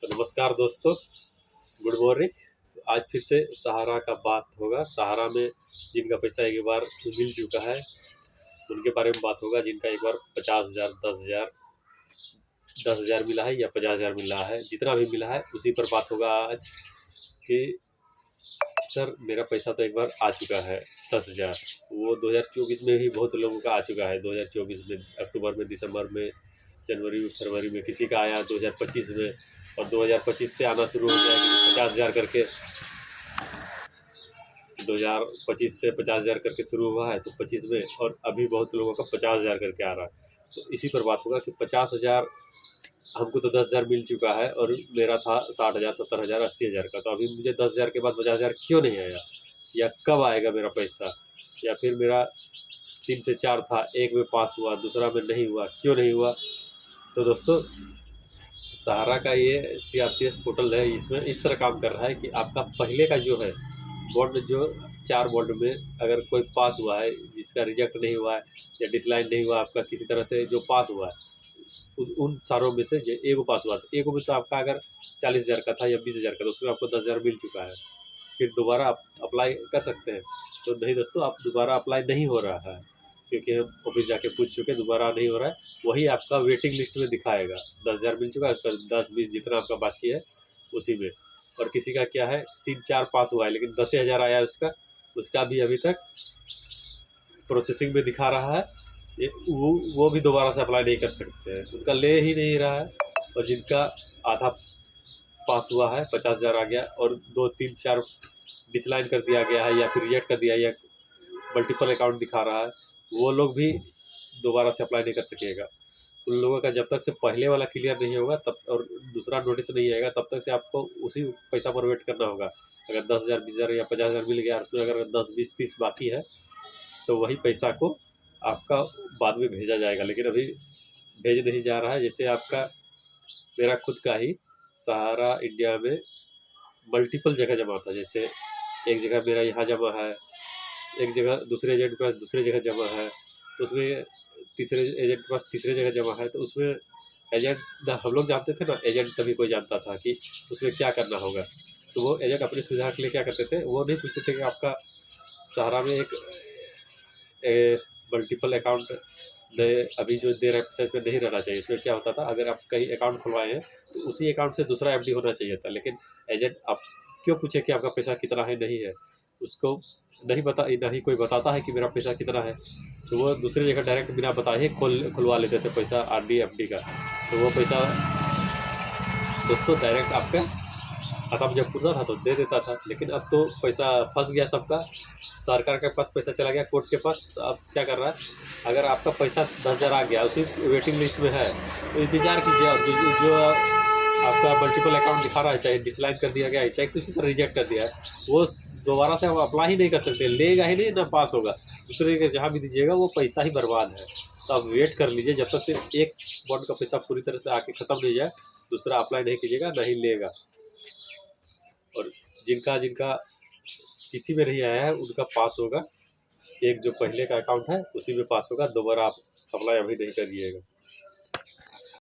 तो नमस्कार दोस्तों, गुड मॉर्निंग। तो आज फिर से सहारा का बात होगा। सहारा में जिनका पैसा एक बार मिल चुका है उनके बारे में बात होगा। जिनका एक बार 50,000, 10,000, 10,000 मिला है या 50,000 मिल रहा है, जितना भी मिला है उसी पर बात होगा आज कि सर मेरा पैसा तो एक बार आ चुका है 10,000। वो 2024 में भी बहुत लोगों का आ चुका है। 2024 में अक्टूबर में, दिसंबर में, जनवरी में, फरवरी में, किसी का आया 2025 में, और 2025 से आना शुरू हो गया कि 50,000 करके। 2025 से 50,000 करके शुरू हुआ है तो 25 में, और अभी बहुत लोगों का 50,000 करके आ रहा है। तो इसी पर बात होगा कि 50,000 हमको तो 10,000 मिल चुका है और मेरा था 60,000, 70,000, 80,000 का। तो अभी मुझे 10,000 के बाद 50,000 क्यों नहीं आया, या कब आएगा मेरा पैसा, या फिर मेरा 3 से 4 था, एक में पास हुआ, दूसरा में नहीं हुआ, क्यों नहीं हुआ। तो दोस्तों, सहारा का ये CRCS पोर्टल है, इसमें इस तरह काम कर रहा है कि आपका पहले का जो है बॉन्ड, जो 4 बॉन्ड में अगर कोई पास हुआ है, जिसका रिजेक्ट नहीं हुआ है या डिसलाइन नहीं हुआ, आपका किसी तरह से जो पास हुआ है, उन सारों में से एगो पास हुआ था। एगो में तो आपका अगर 40,000 का था या 20,000 का, तो उसमें आपको 10,000 मिल चुका है। फिर दोबारा आप अप्लाई कर सकते हैं। तो नहीं दोस्तों, आप दोबारा अप्लाई नहीं हो रहा है, क्योंकि हम ऑफिस जाके पूछ चुके, दोबारा नहीं हो रहा है। वही आपका वेटिंग लिस्ट में दिखाएगा। 10,000 मिल चुका है, उसका 10-20 जितना आपका बाकी है उसी में। और किसी का क्या है, 3-4 पास हुआ है लेकिन 10,000 आया है उसका, उसका भी अभी तक प्रोसेसिंग में दिखा रहा है। ये वो भी दोबारा से अप्लाई नहीं कर सकते हैं, उनका ले ही नहीं रहा है। और जिनका आधा पास हुआ है, 50,000 आ गया, और 2-3-4 डिसलाइन कर दिया गया है या फिर रिजेक्ट कर दिया, या मल्टीपल अकाउंट दिखा रहा है, वो लोग भी दोबारा से अप्लाई नहीं कर सकेगा। उन लोगों का जब तक से पहले वाला क्लियर नहीं होगा तब, और दूसरा नोटिस नहीं आएगा, तब तक से आपको उसी पैसा पर वेट करना होगा। अगर 10,000, 20,000 या 50,000 मिल गया, उसमें अगर 10, 20, 30 बाकी है, तो वही पैसा को आपका बाद में भेजा जाएगा। लेकिन अभी भेज नहीं जा रहा है। जैसे आपका, मेरा खुद का ही सहारा इंडिया में मल्टीपल जगह जमा था। जैसे एक जगह मेरा यहाँ जमा है, एक जगह दूसरे एजेंट के पास दूसरे जगह जमा है, तो उसमें तीसरे एजेंट के पास तीसरे जगह जमा है। तो उसमें एजेंट, हम लोग जानते थे ना, एजेंट कभी कोई जानता था कि उसमें क्या करना होगा। तो वो एजेंट अपनी सुविधा के लिए क्या करते थे, वो नहीं पूछते थे कि आपका सहारा में एक मल्टीपल अकाउंट अभी जो दे रहे हैं इसमें नहीं रहना चाहिए। इसमें क्या होता था, अगर आप कहीं अकाउंट खुलवाए हैं तो उसी अकाउंट से दूसरा FD होना चाहिए था। लेकिन एजेंट आप क्यों पूछे कि आपका पैसा कितना है, नहीं है, उसको नहीं बता, ना ही कोई बताता है कि मेरा पैसा कितना है। तो वो दूसरी जगह डायरेक्ट बिना बताए ही खुलवा लेते थे पैसा, RD FD का। तो वो पैसा दोस्तों डायरेक्ट आपका खाता में जब खुलता था तो दे देता था। लेकिन अब तो पैसा फंस गया सबका, सरकार के पास पैसा चला गया कोर्ट के पास। तो अब क्या कर रहा है, अगर आपका पैसा 10,000 आ गया, उसी वेटिंग लिस्ट में है, तो इंतजार कीजिए। और जो आपका मल्टीपल अकाउंट दिखा रहा है, चाहे डिसलाइन कर दिया गया है, चाहे किसी तरह रिजेक्ट कर दिया है, वो दोबारा से आप अप्लाई ही नहीं कर सकते, लेगा ही नहीं, ना पास होगा। दूसरे के जहाँ भी दीजिएगा वो पैसा ही बर्बाद है। तो आप वेट कर लीजिए जब तक से एक बॉन्ड का पैसा पूरी तरह से आके ख़त्म नहीं जाए, दूसरा अप्लाई नहीं कीजिएगा, नहीं लेगा। और जिनका जिनका किसी में नहीं आया है उनका पास होगा। एक जो पहले का अकाउंट है उसी में पास होगा, दोबारा आप अप्लाई अभी नहीं करिएगा।